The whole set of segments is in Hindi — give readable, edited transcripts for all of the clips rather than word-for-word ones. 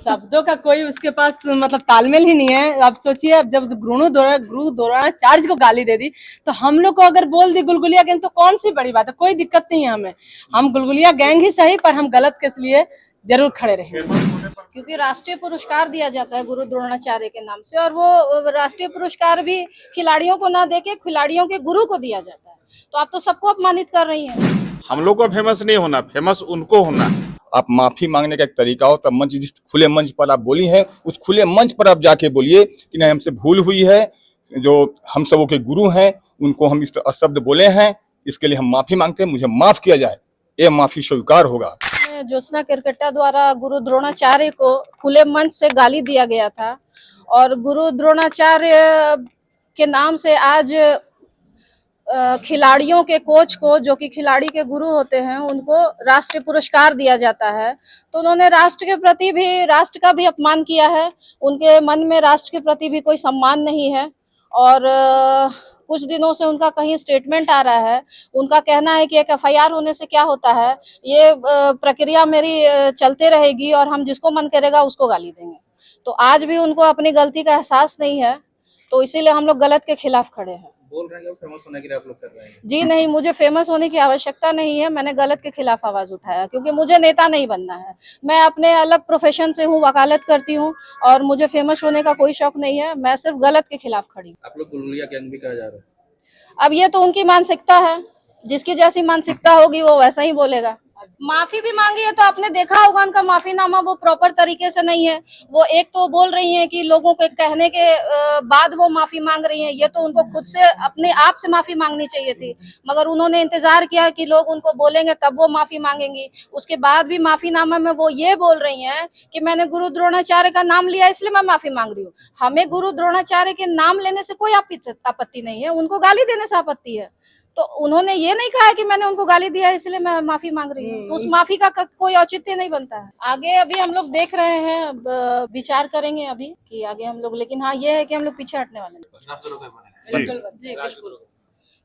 शब्दों का कोई उसके पास मतलब तालमेल ही नहीं है। आप सोचिए, अब जब गुरु द्रोणाचार्य को गाली दे दी तो हम लोग को अगर बोल दी गुलगुलिया गैंग तो कौन सी बड़ी बात है, कोई दिक्कत नहीं है हमें। हम गुलगुलिया गैंग ही सही, पर हम गलत के लिए जरूर खड़े रहेंगे। क्योंकि राष्ट्रीय पुरस्कार दिया जाता है गुरु द्रोणाचार्य के नाम से, और वो राष्ट्रीय पुरस्कार भी खिलाड़ियों को ना देके खिलाड़ियों के गुरु को दिया जाता है। तो आप तो सबको अपमानित कर रही हैं। हम लोग को फेमस नहीं होना, फेमस उनको होना। आप माफी मांगने का एक तरीका हो, तब मंच, जिस खुले मंच पर आप बोली हैं उस खुले मंच पर आप जाके बोलिए कि नहीं, हमसे भूल हुई है, जो हम सबों के गुरु हैं उनको हम इस शब्द बोले हैं, इसके लिए हम माफी मांगते हैं, मुझे माफ किया जाए, ये माफी स्वीकार होगा। ज्योत्सना केरकेट्टा द्वारा गुरु द्रोणाचार्य को खुले मंच से गाली दिया गया था, और गुरु द्रोणाचार्य के नाम से आज खिलाड़ियों के कोच को, जो कि खिलाड़ी के गुरु होते हैं, उनको राष्ट्रीय पुरस्कार दिया जाता है। तो उन्होंने राष्ट्र के प्रति भी, राष्ट्र का भी अपमान किया है। उनके मन में राष्ट्र के प्रति भी कोई सम्मान नहीं है। और कुछ दिनों से उनका कहीं स्टेटमेंट आ रहा है, उनका कहना है कि एक एफआईआर होने से क्या होता है, ये प्रक्रिया मेरी चलते रहेगी और हम जिसको मन करेगा उसको गाली देंगे। तो आज भी उनको अपनी गलती का एहसास नहीं है, तो इसीलिए हम लोग गलत के खिलाफ खड़े हैं। बोल रहे हैं कि फेमस होने के लिए आप लोग कर रहे हैं? जी नहीं, मुझे फेमस होने की आवश्यकता नहीं है। मैंने गलत के खिलाफ आवाज उठाया क्योंकि मुझे नेता नहीं बनना है। मैं अपने अलग प्रोफेशन से हूँ, वकालत करती हूँ, और मुझे फेमस होने का कोई शौक नहीं है। मैं सिर्फ गलत के खिलाफ खड़ी हूँ। आप लोग गुलगुलिया गैंग भी कहा जा रहा है। अब ये तो उनकी मानसिकता है, जिसकी जैसी मानसिकता होगी वो वैसा ही बोलेगा। माफी भी मांगी है तो आपने देखा होगा उनका माफीनामा वो प्रॉपर तरीके से नहीं है। वो एक तो बोल रही हैं कि लोगों के कहने के बाद वो माफी मांग रही हैं। ये तो उनको खुद से अपने आप से माफी मांगनी चाहिए थी, मगर उन्होंने इंतजार किया कि लोग उनको बोलेंगे तब वो माफी मांगेंगी। उसके बाद भी माफीनामा में वो ये बोल रही हैं कि मैंने गुरु द्रोणाचार्य का नाम लिया इसलिए मैं माफी मांग रही हूँ। हमें गुरु द्रोणाचार्य के नाम लेने से कोई आपत्ति नहीं है, उनको गाली देने से आपत्ति है। तो उन्होंने ये नहीं कहा कि मैंने उनको गाली दिया इसलिए मैं माफी मांग रही हूँ, तो उस माफी का कोई औचित्य नहीं बनता है। आगे अभी हम लोग देख रहे हैं, विचार करेंगे अभी कि आगे हम लोग, लेकिन हाँ ये है कि हम लोग पीछे हटने वाले नहीं। जी बिल्कुल,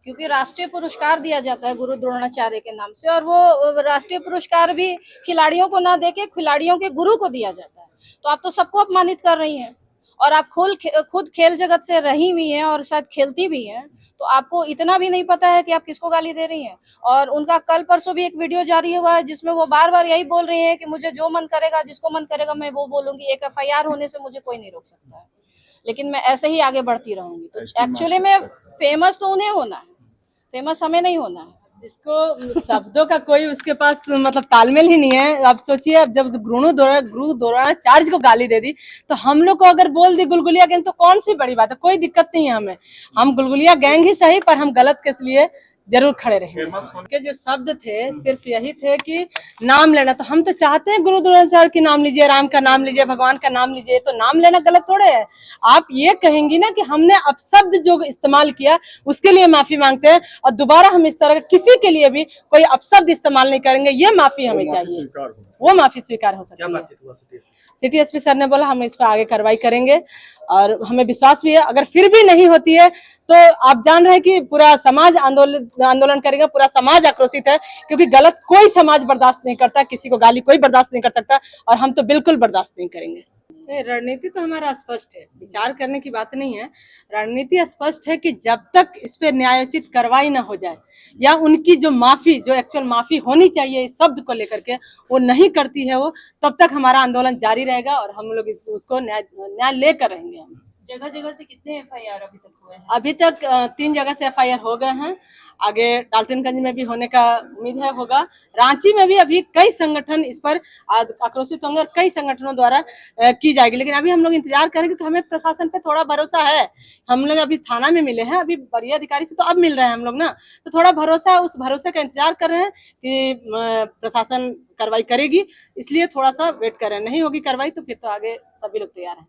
क्योंकि राष्ट्रीय पुरस्कार दिया जाता है गुरु द्रोणाचार्य के नाम से, और वो राष्ट्रीय पुरस्कार भी खिलाड़ियों को ना देके खिलाड़ियों के गुरु को दिया जाता है। तो आप तो सबको अपमानित कर रही हैं, और आप खुद खेल जगत से रही हुई हैं और शायद खेलती भी हैं, तो आपको इतना भी नहीं पता है कि आप किसको गाली दे रही हैं। और उनका कल परसों भी एक वीडियो जारी हुआ है जिसमें वो बार बार यही बोल रही है कि मुझे जो मन करेगा, जिसको मन करेगा मैं वो बोलूंगी, एक एफआईआर होने से मुझे कोई नहीं रोक सकता है, लेकिन मैं ऐसे ही आगे बढ़ती रहूंगी। तो एक्चुअली में फेमस तो उन्हें होना है, फेमस हमें नहीं होना है। जिसको शब्दों का कोई उसके पास मतलब तालमेल ही नहीं है। आप सोचिए, अब जब गुरु द्रोणाचार्य को गाली दे दी तो हम लोग को अगर बोल दी गुलगुलिया गैंग तो कौन सी बड़ी बात है, कोई दिक्कत नहीं है हमें। हम गुलगुलिया गैंग ही सही, पर हम गलत के लिए जरूर खड़े रहेंगे। उनके जो शब्द थे सिर्फ यही थे कि नाम लेना, तो हम तो चाहते हैं गुरु द्रोणाचार्य की नाम लीजिए, राम का नाम लीजिए, भगवान का नाम लीजिए, तो नाम लेना गलत थोड़े है। आप ये कहेंगी ना कि हमने अपशब्द जो इस्तेमाल किया उसके लिए माफी मांगते हैं, और दोबारा हम इस तरह किसी के लिए भी कोई अपशब्द इस्तेमाल नहीं करेंगे, ये माफी हमें चाहिए, वो माफी स्वीकार हो सकती है। सिटी एसपी सर ने बोला हम इस पर आगे कार्रवाई करेंगे, और हमें विश्वास भी है अगर फिर भी नहीं होती है तो आप जान रहे हैं कि पूरा समाज आंदोलन करेगा, पूरा समाज आक्रोशित है, क्योंकि गलत कोई समाज बर्दाश्त नहीं करता, किसी को गाली कोई बर्दाश्त नहीं कर सकता, और हम तो बिल्कुल बर्दाश्त नहीं करेंगे। रणनीति तो हमारा स्पष्ट है, विचार करने की बात नहीं है। रणनीति स्पष्ट है कि जब तक इस पे न्यायोचित कार्रवाई ना हो जाए, या उनकी जो माफी, जो एक्चुअल माफी होनी चाहिए इस शब्द को लेकर के, वो नहीं करती है वो, तब तक हमारा आंदोलन जारी रहेगा, और हम लोग उसको न्याय लेकर रहेंगे। हम जगह जगह से कितने एफआईआर अभी तक हुए हैं? अभी तक 3 जगह से एफआईआर हो गए हैं, आगे डाल्टनगंज में भी होने का उम्मीद है होगा। रांची में भी अभी कई संगठन इस पर आक्रोशित होंगे और कई संगठनों द्वारा की जाएगी, लेकिन अभी हम लोग इंतजार करेंगे क्योंकि हमें प्रशासन पे थोड़ा भरोसा है। हम लोग अभी थाना में मिले हैं, अभी वरीय अधिकारी से तो अब मिल रहे हैं हम लोग ना, तो थोड़ा भरोसा है, उस भरोसे का इंतजार कर रहे हैं कि प्रशासन कार्रवाई करेगी, इसलिए थोड़ा सा वेट कर रहे हैं। नहीं होगी कार्रवाई तो फिर तो आगे सभी लोग तैयार हैं।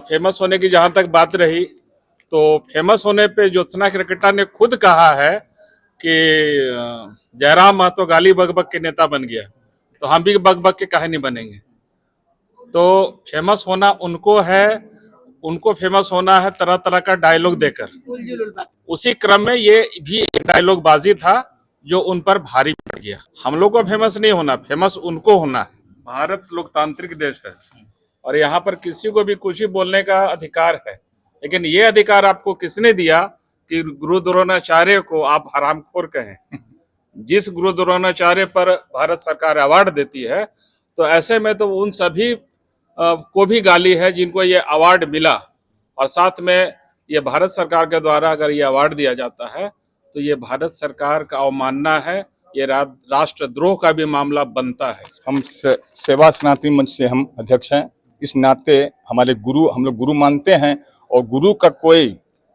फेमस होने की जहां तक बात रही, तो फेमस होने पे ज्योत्सना केरकेट्टा ने खुद कहा है कि जयराम महतो गाली बकबक के नेता बन गया, तो हम भी बकबक के काहे नहीं बनेंगे। तो फेमस होना उनको है, उनको फेमस होना है तरह तरह का डायलॉग देकर। उसी क्रम में ये भी एक डायलॉग बाजी था जो उन पर भारी पड़ गया। हम लोग को फेमस नहीं होना, फेमस उनको होना है। भारत लोकतांत्रिक देश है, और यहाँ पर किसी को भी कुछ भी बोलने का अधिकार है। लेकिन ये अधिकार आपको किसने दिया कि गुरु द्रोणाचार्य को आप हरामखोर कहें? जिस गुरु द्रोणाचार्य पर भारत सरकार अवार्ड देती है, तो ऐसे में तो उन सभी को भी गाली है जिनको ये अवार्ड मिला। और साथ में ये भारत सरकार के द्वारा अगर ये अवार्ड दिया जाता है तो ये भारत सरकार का अवमानना है, ये राष्ट्रद्रोह का भी मामला बनता है। हम सेवा सनातनी मंच से हम अध्यक्ष हैं। इस नाते हमारे गुरु, हम लोग गुरु मानते हैं, और गुरु का कोई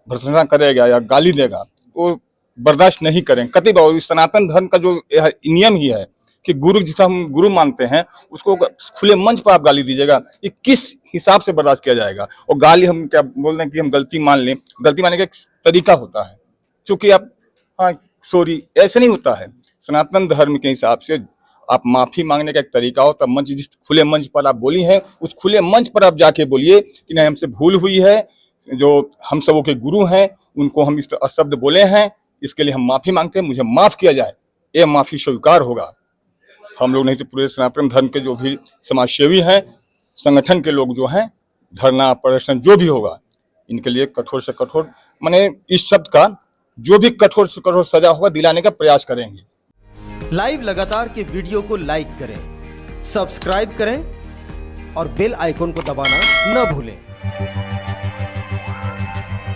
भर्त्सना करेगा या गाली देगा तो बर्दाश्त नहीं करें कतई। सनातन धर्म का जो नियम ही है कि गुरु, जिसे हम गुरु मानते हैं, उसको खुले मंच पर आप गाली दीजिएगा, ये किस हिसाब से बर्दाश्त किया जाएगा? और गाली हम क्या बोल रहे हैं कि हम गलती मान लें, गलती मानने का एक तरीका होता है, क्योंकि आप हाँ सॉरी ऐसे नहीं होता है। सनातन धर्म के हिसाब से आप माफी मांगने का एक तरीका हो, तब मंच, जिस खुले मंच पर आप बोली हैं, उस खुले मंच पर आप जाके बोलिए कि नहीं, हमसे भूल हुई है, जो हम सबों के गुरु हैं उनको हम इस शब्द बोले हैं, इसके लिए हम माफी मांगते हैं, मुझे माफ किया जाए। ये माफी स्वीकार होगा। हम लोग नहीं तो पूरे सनातन धर्म के जो भी समाजसेवी हैं, संगठन के लोग जो हैं, धरना प्रदर्शन जो भी होगा, इनके लिए कठोर से कठोर, माने इस शब्द का जो भी कठोर से कठोर सजा होगा दिलाने का प्रयास करेंगे। लाइव लगातार के वीडियो को लाइक करें, सब्सक्राइब करें और बेल आइकॉन को दबाना न भूलें।